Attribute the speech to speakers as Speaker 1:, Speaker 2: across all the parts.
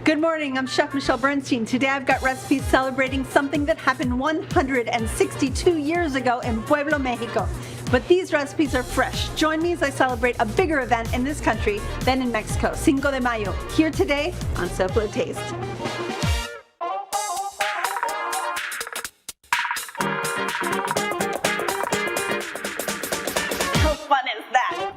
Speaker 1: Good morning, I'm Chef Michelle Bernstein. Today I've got recipes celebrating something that happened 162 years ago in Puebla, Mexico. But these recipes are fresh. Join me as I celebrate a bigger event in this country than in Mexico, Cinco de Mayo, here today on SoFlo Taste. How fun is that?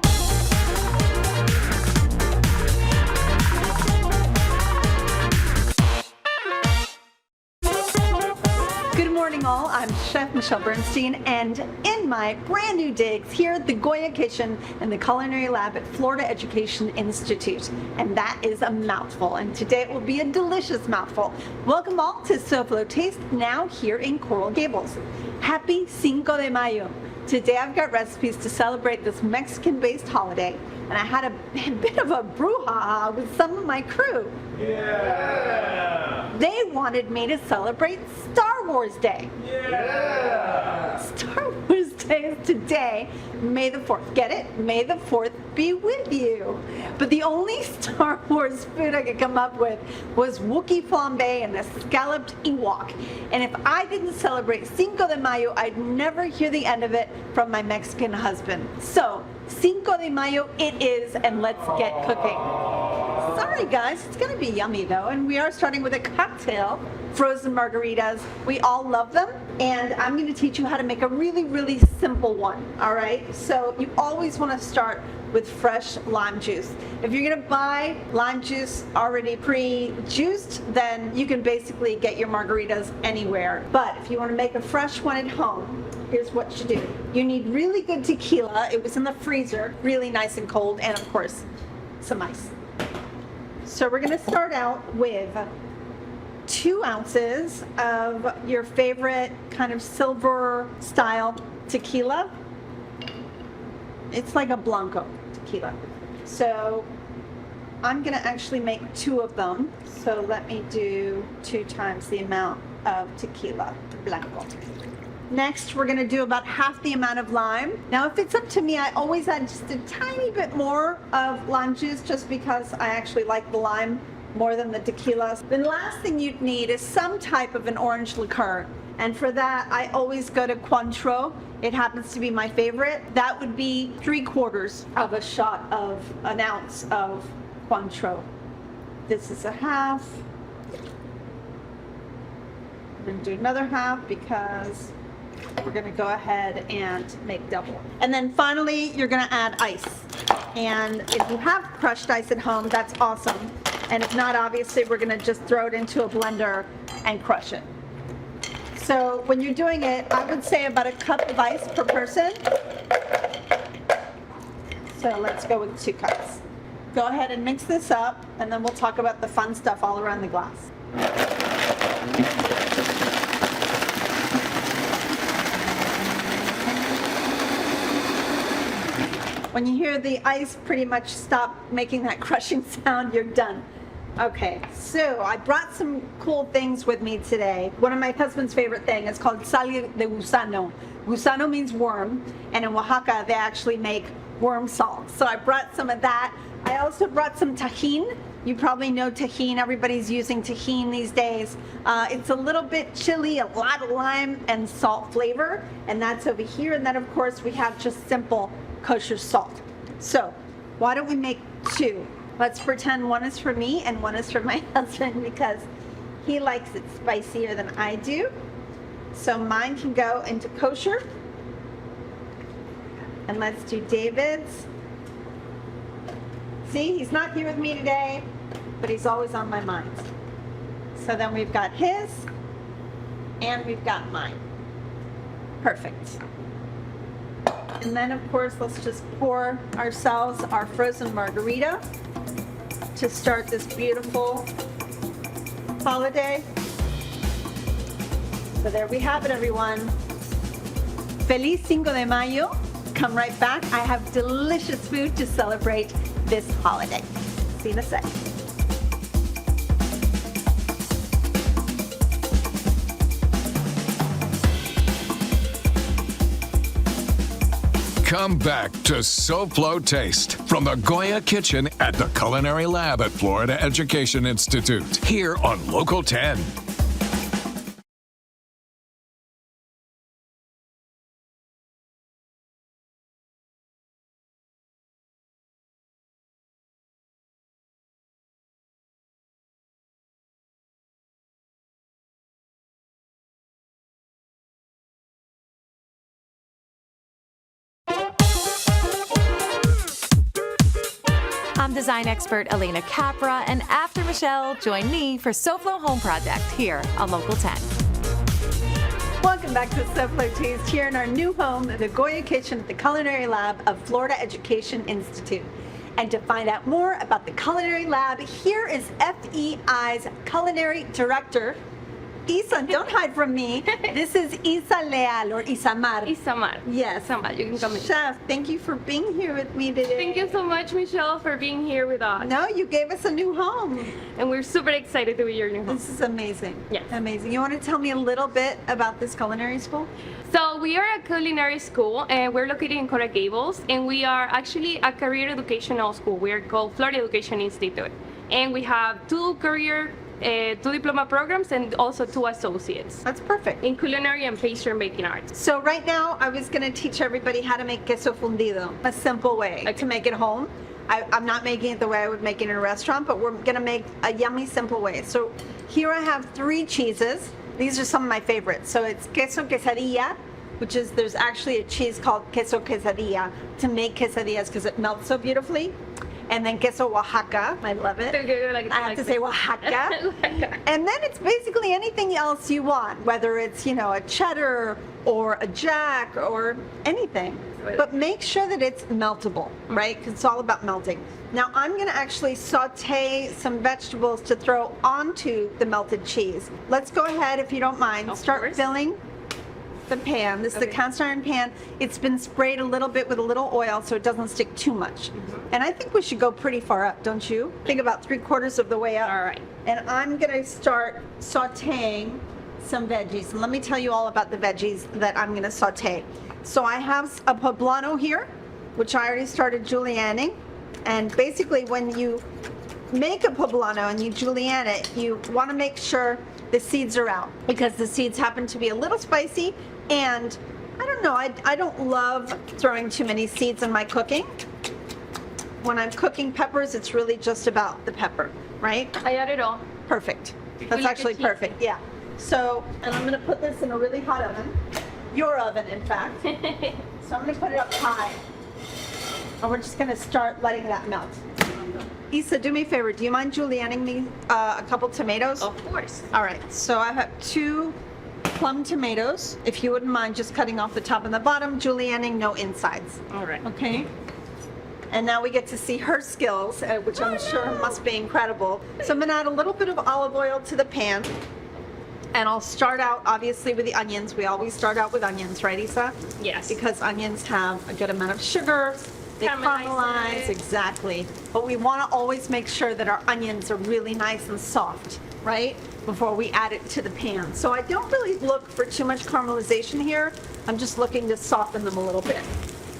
Speaker 1: Good morning all, I'm Chef Michelle Bernstein, and in my brand new digs here at the Goya Kitchen in the Culinary Lab at Florida Education Institute. And that is a mouthful, and today it will be a delicious mouthful. Welcome all to SoFlo Taste, now here in Coral Gables. Happy Cinco de Mayo. Today I've got recipes to celebrate this Mexican-based holiday, and I had a bit of a brouhaha with some of my crew.
Speaker 2: Yeah!
Speaker 1: They wanted me to celebrate Star Wars Day.
Speaker 2: Yeah!
Speaker 1: Star Wars Day is today, May the 4th. Get it? May the 4th be with you. But the only Star Wars food I could come up with was Wookiee flambe and a scalloped Ewok. And if I didn't celebrate Cinco de Mayo, I'd never hear the end of it from my Mexican husband. So, Cinco de Mayo it is, and let's get cooking. Sorry guys, it's gonna be yummy though, and we are starting with a cocktail, frozen margaritas. We all love them, and I'm gonna teach you how to make a really, really simple one, all right? So you always wanna start with fresh lime juice. If you're gonna buy lime juice already pre-juiced, then you can basically get your margaritas anywhere. But if you wanna make a fresh one at home, here's what you do. You need really good tequila. It was in the freezer, really nice and cold, and of course, some ice. So we're gonna start out with 2 ounces of your favorite kind of silver style tequila. It's like a Blanco tequila. So I'm gonna actually make 2 of them. So let me do 2 times the amount of tequila Blanco. Next, we're gonna do about half the amount of lime. Now, if it's up to me, I always add just a tiny bit more of lime juice just because I actually like the lime more than the tequila. The last thing you'd need is some type of an orange liqueur. And for that, I always go to Cointreau. It happens to be my favorite. That would be 3/4 of a shot of an ounce of Cointreau. This is a half. We're gonna do another half because we're gonna go ahead and make double. And then finally, you're gonna add ice. And if you have crushed ice at home, that's awesome. And if not, obviously, we're gonna just throw it into a blender and crush it. So when you're doing it, I would say about a cup of ice per person. So let's go with 2 cups. Go ahead and mix this up, and then we'll talk about the fun stuff all around the glass. When you hear the ice pretty much stop making that crushing sound, you're done. Okay, so I brought some cool things with me today. One of my husband's favorite things is called sal de gusano. Gusano means worm, and in Oaxaca they actually make worm salt. So I brought some of that. I also brought some tajin. You probably know tajin. Everybody's using tajin these days. It's a little bit chili, a lot of lime and salt flavor, and that's over here. And then of course we have just simple kosher salt. So why don't we make 2? Let's pretend one is for me and one is for my husband because he likes it spicier than I do. So mine can go into kosher. And let's do David's. See, he's not here with me today, but he's always on my mind. So then we've got his and we've got mine. Perfect. And then of course, let's just pour ourselves our frozen margarita to start this beautiful holiday. So there we have it, everyone. Feliz Cinco de Mayo. Come right back. I have delicious food to celebrate this holiday. See you in a sec.
Speaker 3: Come back to SoFlo Taste from the Goya Kitchen at the Culinary Lab at Florida Education Institute, here on Local 10.
Speaker 4: I'm design expert Elena Capra, and after Michelle, join me for SoFlo Home Project here on Local 10.
Speaker 1: Welcome back to SoFlo Taste here in our new home, the Goya Kitchen at the Culinary Lab of Florida Education Institute. And to find out more about the Culinary Lab, here is FEI's Culinary Director, Isa. Don't hide from me. This is Isa Leal or Isamar.
Speaker 5: Isamar.
Speaker 1: Yes.
Speaker 5: Isamar, you can come in.
Speaker 1: Chef, thank you for being here with me today.
Speaker 5: Thank you so much, Michelle, for being here with us.
Speaker 1: No, you gave us a new home.
Speaker 5: And we're super excited to be your new home.
Speaker 1: This is amazing.
Speaker 5: Yes.
Speaker 1: Amazing. You want to tell me a little bit about this culinary school?
Speaker 5: So we are a culinary school, and we're located in Coral Gables, and we are actually a career educational school. We are called Florida Education Institute, and we have two diploma programs and also 2 associates
Speaker 1: That's perfect.
Speaker 5: in culinary and pastry and baking arts.
Speaker 1: So right now, I was going to teach everybody how to make queso fundido, a simple way to make it home. I'm not making it the way I would make it in a restaurant, but we're going to make a yummy, simple way. So here I have 3 cheeses. These are some of my favorites. So it's queso quesadilla, which is, there's actually a cheese called queso quesadilla to make quesadillas because it melts so beautifully. And then queso Oaxaca, I love it. I have to say Oaxaca. And then it's basically anything else you want, whether it's, a cheddar or a jack or anything. But make sure that it's meltable, right? Because it's all about melting. Now I'm gonna actually saute some vegetables to throw onto the melted cheese. Let's go ahead, if you don't mind, start filling the pan. This is the cast iron pan. It's been sprayed a little bit with a little oil so it doesn't stick too much. And I think we should go pretty far up, don't you? I think about 3/4 of the way up.
Speaker 5: All right.
Speaker 1: And I'm gonna start sauteing some veggies. And let me tell you all about the veggies that I'm gonna saute. So I have a poblano here, which I already started julienning. And basically when you make a poblano and you julienne it, you wanna make sure the seeds are out because the seeds happen to be a little spicy, and I don't know, I don't love throwing too many seeds in my cooking. When I'm cooking peppers, it's really just about the pepper, right?
Speaker 5: I add it all.
Speaker 1: Perfect. That's
Speaker 5: like
Speaker 1: actually
Speaker 5: it cheesy.
Speaker 1: perfect, yeah. So, and I'm gonna put this in a really hot oven, your oven in fact. So I'm gonna put it up high. And we're just gonna start letting that melt. Isa, do me a favor, do you mind julienning me a couple tomatoes?
Speaker 5: Of course.
Speaker 1: All right, so I have 2 plum tomatoes. If you wouldn't mind just cutting off the top and the bottom, julienning, no insides.
Speaker 5: All right.
Speaker 1: Okay? And now we get to see her skills, which I'm sure must be incredible. So I'm gonna add a little bit of olive oil to the pan. And I'll start out, obviously, with the onions. We always start out with onions, right, Isa?
Speaker 5: Yes.
Speaker 1: Because onions have a good amount of sugar. They caramelize, exactly. But we want to always make sure that our onions are really nice and soft, right? Before we add it to the pan. So I don't really look for too much caramelization here. I'm just looking to soften them a little bit.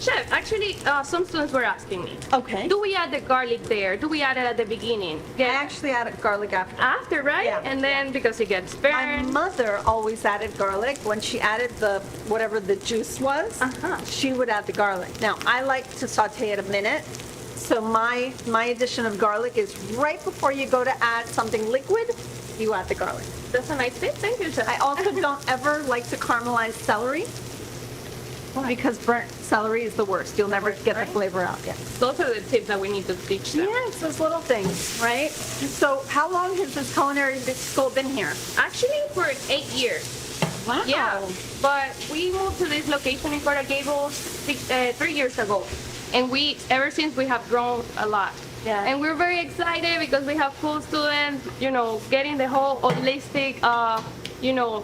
Speaker 5: Chef, actually, some students were asking me.
Speaker 1: Okay.
Speaker 5: Do we add the garlic there? Do we add it at the beginning?
Speaker 1: I actually added garlic after.
Speaker 5: After, right?
Speaker 1: Yeah.
Speaker 5: And then because it gets
Speaker 1: My
Speaker 5: burned.
Speaker 1: mother always added garlic. When she added whatever the juice was, she would add the garlic. Now, I like to saute it a minute. So my addition of garlic is right before you go to add something liquid, you add the garlic.
Speaker 5: That's a nice tip. Thank you, Chef.
Speaker 1: I also don't ever like to caramelize celery because burnt celery is the worst. You'll never get the flavor out. Yeah.
Speaker 5: Those are the tips that we need to teach them.
Speaker 1: Yeah, it's those little things, right? So how long has this culinary school been here?
Speaker 5: Actually, for 8 years.
Speaker 1: Wow.
Speaker 5: Yeah, but we moved to this location in Coral Gables 3 years ago, and ever since we have grown a lot.
Speaker 1: Yeah.
Speaker 5: And we're very excited because we have cool students, getting the whole holistic,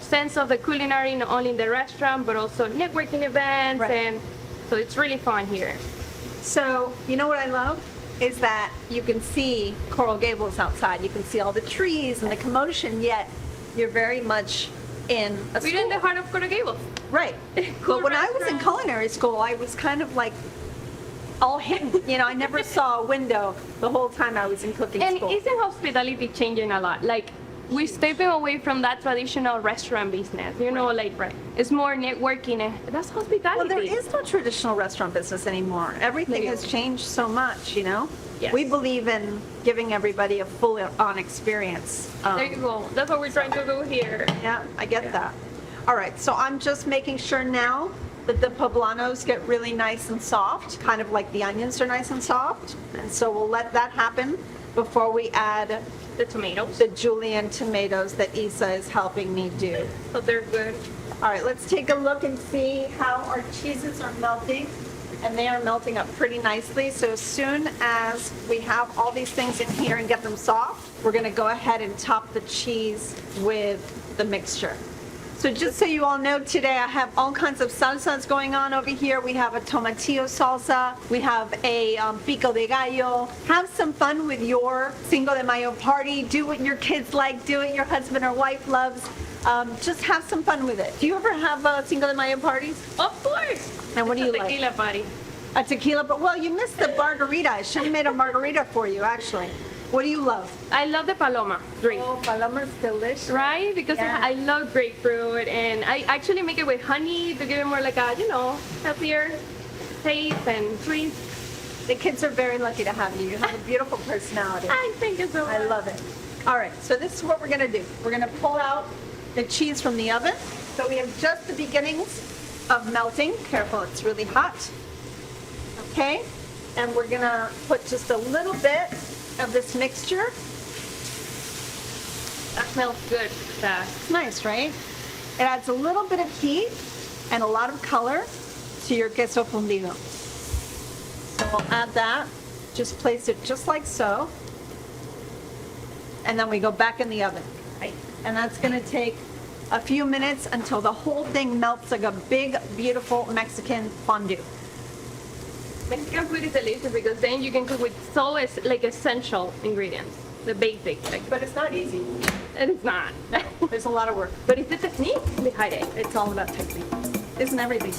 Speaker 5: sense of the culinary, not only in the restaurant, but also networking events,
Speaker 1: Right.
Speaker 5: and so it's really fun here.
Speaker 1: So, you know what I love? Is that you can see Coral Gables outside. You can see all the trees and the commotion, yet you're very much in a
Speaker 5: We're in the heart of Coral Gables.
Speaker 1: Right.
Speaker 5: Cool
Speaker 1: But when I was in
Speaker 5: restaurant.
Speaker 1: culinary school, I was kind of like all hidden. You know, I never saw a window the whole time I was in cooking
Speaker 5: And
Speaker 1: school.
Speaker 5: isn't hospitality changing a lot? Like, we're stepping away from that traditional restaurant business. You know, like, it's more networking. And that's hospitality.
Speaker 1: Well, there is no traditional restaurant business anymore. Everything
Speaker 5: No.
Speaker 1: has changed so much, you know?
Speaker 5: Yes.
Speaker 1: We believe in giving everybody a full-on experience.
Speaker 5: There you go. That's what we're trying to do here.
Speaker 1: Yeah, I get that. All right, so I'm just making sure now that the poblanos get really nice and soft, kind of like the onions are nice and soft. And so we'll let that happen before we add
Speaker 5: The tomatoes.
Speaker 1: the julienne tomatoes that Isa is helping me do.
Speaker 5: So they're good.
Speaker 1: All right, let's take a look and see how our cheeses are melting. And they are melting up pretty nicely. So as soon as we have all these things in here and get them soft, we're gonna go ahead and top the cheese with the mixture. So just so you all know, today I have all kinds of salsas going on over here. We have a tomatillo salsa. We have a pico de gallo. Have some fun with your Cinco de Mayo party. Do what your kids like. Do what your husband or wife loves. Just have some fun with it. Do you ever have Cinco de Mayo parties?
Speaker 5: Of course.
Speaker 1: And what do you
Speaker 5: It's a
Speaker 1: like?
Speaker 5: tequila party.
Speaker 1: A tequila, but well, you missed the margarita. I should have made a margarita for you, actually. What do you love?
Speaker 5: I love the paloma drink.
Speaker 1: Oh, paloma's delicious.
Speaker 5: Right? Because
Speaker 1: Yeah.
Speaker 5: I love grapefruit, and I actually make it with honey to give it more like a, healthier taste and sweet.
Speaker 1: The kids are very lucky to have you. You have a beautiful personality.
Speaker 5: I think it's so
Speaker 1: I love it. All right, so this is what we're gonna do. We're gonna pull out the cheese from the oven. So we have just the beginnings of melting. Careful, it's really hot. Okay, and we're gonna put just a little bit of this mixture.
Speaker 5: That smells good.
Speaker 1: It's nice, right? It adds a little bit of heat and a lot of color to your queso fundido. So we'll add that. Just place it just like so. And then we go back in the oven.
Speaker 5: Right.
Speaker 1: And that's gonna take a few minutes until the whole thing melts like a big, beautiful Mexican fondue.
Speaker 5: Mexican food is delicious because then you can cook with so like essential ingredients, the basic.
Speaker 1: But it's not easy.
Speaker 5: And it's not.
Speaker 1: There's a lot of work.
Speaker 5: But it's the technique behind it.
Speaker 1: It's all about technique. Isn't everything?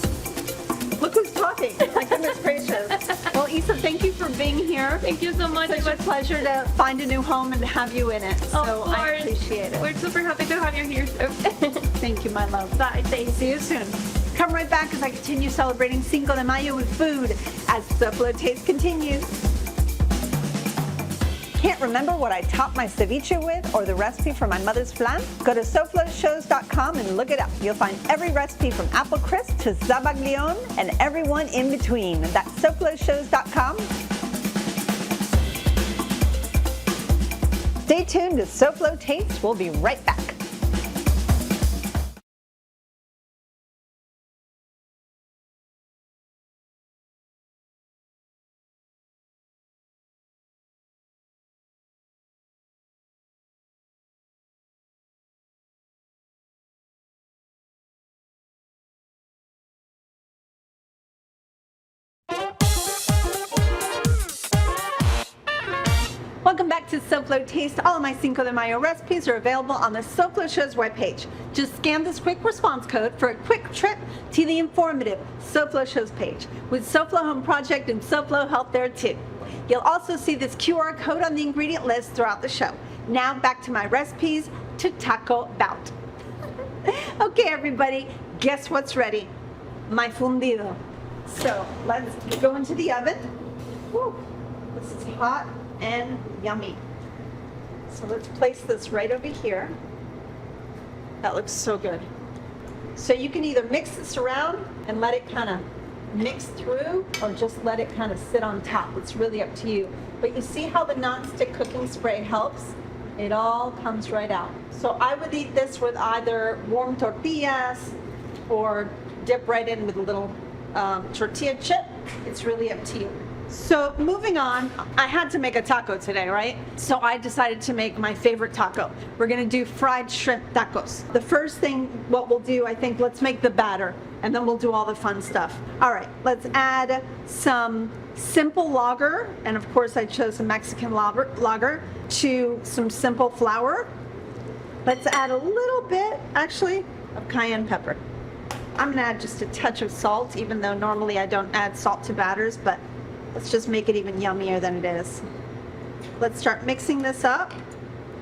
Speaker 1: Look who's talking. My goodness gracious. Well, Isa, thank you for being here.
Speaker 5: Thank you so much.
Speaker 1: Such a pleasure to find a new home and to have you in it. So
Speaker 5: Of
Speaker 1: I
Speaker 5: course.
Speaker 1: appreciate it.
Speaker 5: We're super happy to have you here.
Speaker 1: Thank you, my love.
Speaker 5: Bye. Thanks.
Speaker 1: See you soon. Come right back as I continue celebrating Cinco de Mayo with food as SoFlo Taste continues. Can't remember what I topped my ceviche with or the recipe for my mother's flan? Go to SoFloShows.com and look it up. You'll find every recipe from apple crisp to zabaglione and everyone in between. That's SoFloShows.com. Stay tuned to SoFlo Taste. We'll be right back. Welcome back to SoFlo Taste. All of my Cinco de Mayo recipes are available on the SoFlo Shows webpage. Just scan this quick response code for a quick trip to the informative SoFlo Shows page with SoFlo Home Project and SoFlo Health there too. You'll also see this QR code on the ingredient list throughout the show. Now back to my recipes to taco bout. Okay, everybody, guess what's ready? My fundido. So let's go into the oven. Woo, this is hot and yummy. So let's place this right over here. That looks so good. So you can either mix this around and let it kind of mix through or just let it kind of sit on top. It's really up to you. But you see how the non-stick cooking spray helps? It all comes right out. So I would eat this with either warm tortillas or dip right in with a little tortilla chip. It's really up to you. So moving on, I had to make a taco today, right? So I decided to make my favorite taco. We're gonna do fried shrimp tacos. The first thing, what we'll do, I think, let's make the batter and then we'll do all the fun stuff. All right, let's add some simple lager, and of course I chose a Mexican lager, to some simple flour. Let's add a little bit, actually, of cayenne pepper. I'm gonna add just a touch of salt, even though normally I don't add salt to batters, but let's just make it even yummier than it is. Let's start mixing this up.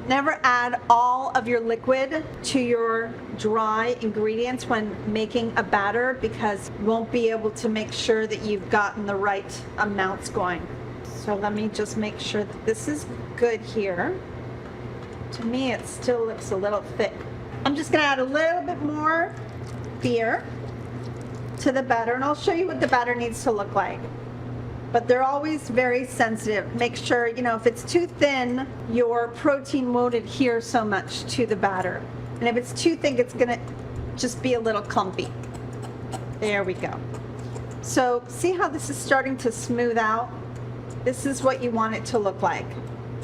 Speaker 1: Never add all of your liquid to your dry ingredients when making a batter because you won't be able to make sure that you've gotten the right amounts going. So let me just make sure that this is good here. To me, it still looks a little thick. I'm just gonna add a little bit more beer to the batter, and I'll show you what the batter needs to look like. But they're always very sensitive. Make sure, if it's too thin, your protein won't adhere so much to the batter. And if it's too thick, it's gonna just be a little clumpy. There we go. So see how this is starting to smooth out? This is what you want it to look like.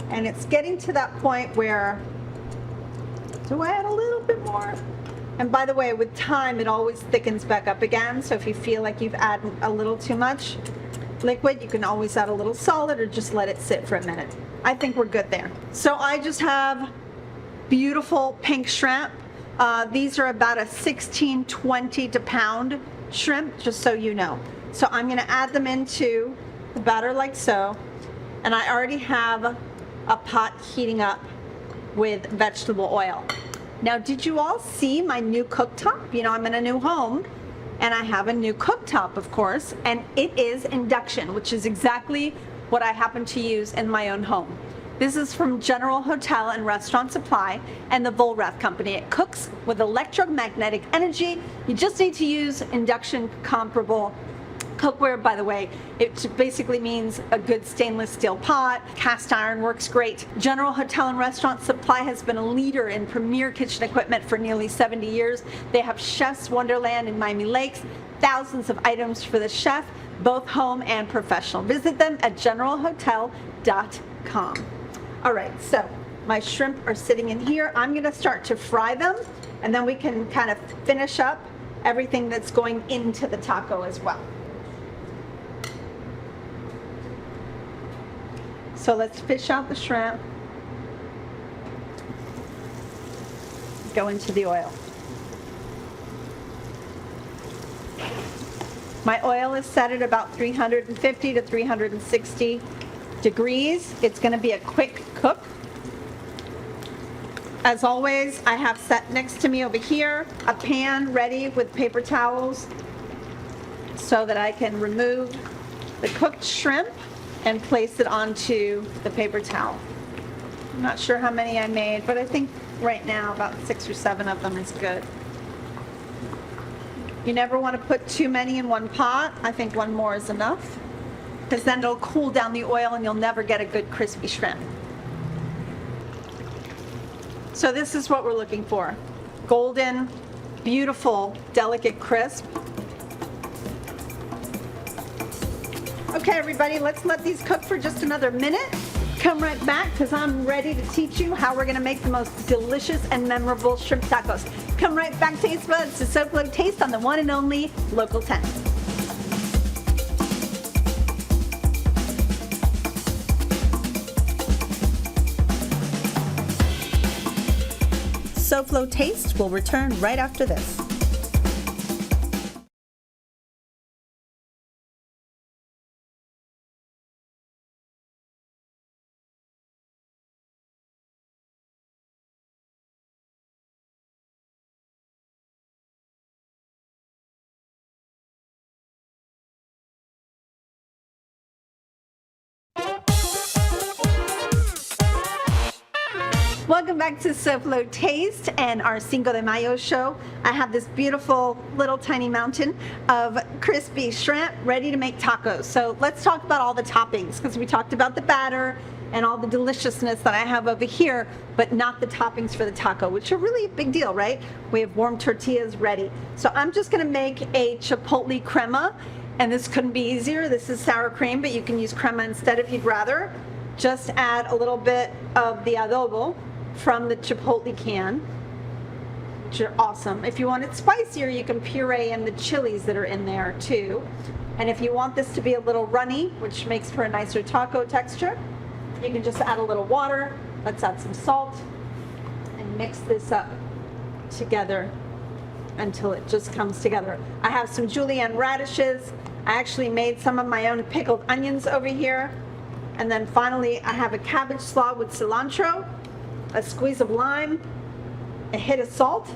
Speaker 1: And it's getting to that point where, do I add a little bit more? And by the way, with time, it always thickens back up again. So if you feel like you've added a little too much liquid, you can always add a little solid or just let it sit for a minute. I think we're good there. So I just have beautiful pink shrimp. These are about a 16-20 to pound shrimp, just so you know. So I'm gonna add them into the batter like so. And I already have a pot heating up with vegetable oil. Now, did you all see my new cooktop? I'm in a new home and I have a new cooktop, of course, and it is induction, which is exactly what I happen to use in my own home. This is from General Hotel and Restaurant Supply and the Volrath Company. It cooks with electromagnetic energy. You just need to use induction comparable cookware. By the way, it basically means a good stainless steel pot. Cast iron works great. General Hotel and Restaurant Supply has been a leader in premier kitchen equipment for nearly 70 years. They have Chef's Wonderland in Miami Lakes, thousands of items for the chef, both home and professional. Visit them at generalhotel.com. All right, so my shrimp are sitting in here. I'm gonna start to fry them, and then we can kind of finish up everything that's going into the taco as well. So let's fish out the shrimp, go into the oil. My oil is set at about 350 to 360 degrees. It's going to be a quick cook. As always, I have set next to me over here a pan ready with paper towels so that I can remove the cooked shrimp and place it onto the paper towel. I'm not sure how many I made, but I think right now about 6 or 7 of them is good. You never want to put too many in one pot. I think one more is enough, because then it'll cool down the oil and you'll never get a good crispy shrimp. So this is what we're looking for. Golden, beautiful, delicate crisp. Okay, everybody, let's let these cook for just another minute. Come right back because I'm ready to teach you how we're going to make the most delicious and memorable shrimp tacos. Come right back, taste buds, to SoFlo Taste on the one and only Local 10. SoFlo Taste will return right after this. Welcome back to SoFlo Taste and our Cinco de Mayo show. I have this beautiful little tiny mountain of crispy shrimp ready to make tacos. So let's talk about all the toppings, because we talked about the batter and all the deliciousness that I have over here, but not the toppings for the taco, which are really a big deal, right? We have warm tortillas ready. So I'm just gonna make a chipotle crema, and this couldn't be easier. This is sour cream, but you can use crema instead if you'd rather. Just add a little bit of the adobo from the chipotle can, which are awesome. If you want it spicier, you can puree in the chilies that are in there too. And if you want this to be a little runny, which makes for a nicer taco texture, you can just add a little water. Let's add some salt and mix this up together until it just comes together. I have some julienne radishes. I actually made some of my own pickled onions over here. And then finally, I have a cabbage slaw with cilantro, a squeeze of lime, a hit of salt.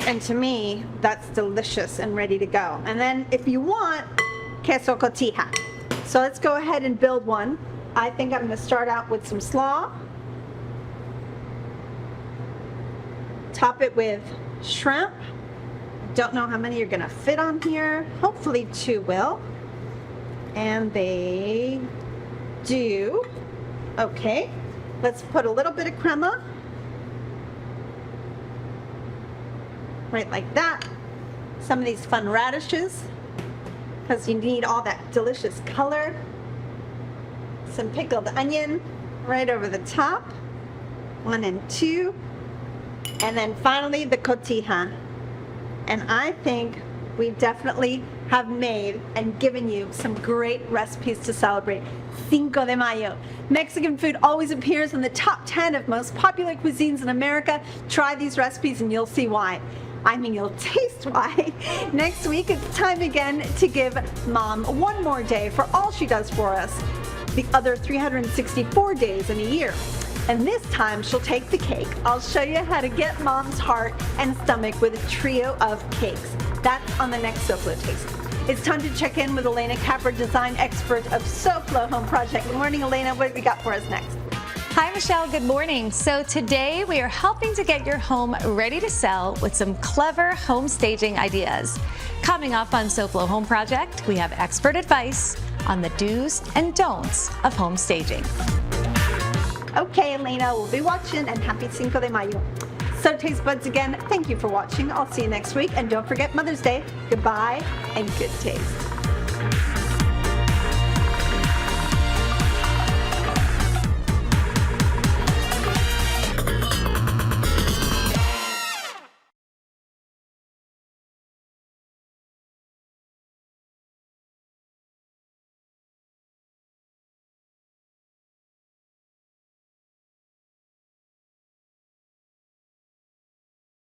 Speaker 1: And to me, that's delicious and ready to go. And then if you want, queso cotija. So let's go ahead and build one. I think I'm gonna start out with some slaw. Top it with shrimp. Don't know how many are gonna fit on here. Hopefully 2 will. And they do. Okay, let's put a little bit of crema. Right like that. Some of these fun radishes, because you need all that delicious color. Some pickled onion right over the top. 1 and 2. And then finally the cotija. And I think we definitely have made and given you some great recipes to celebrate Cinco de Mayo. Mexican food always appears in the top 10 of most popular cuisines in America. Try these recipes and you'll see why. I mean, you'll taste why. Next week, it's time again to give Mom one more day for all she does for us, the other 364 days in a year. And this time, she'll take the cake. I'll show you how to get Mom's heart and stomach with a trio of cakes. That's on the next SoFlo Taste. It's time to check in with Elena Capra, design expert of SoFlo Home Project. Good morning, Elena. What have you got for us next?
Speaker 4: Hi, Michelle. Good morning. So today we are helping to get your home ready to sell with some clever home staging ideas. Coming up on SoFlo Home Project, we have expert advice on the do's and don'ts of home staging.
Speaker 1: Okay, Elena, we'll be watching, and happy Cinco de Mayo. So taste buds again, thank you for watching. I'll see you next week, and don't forget Mother's Day. Goodbye and good taste.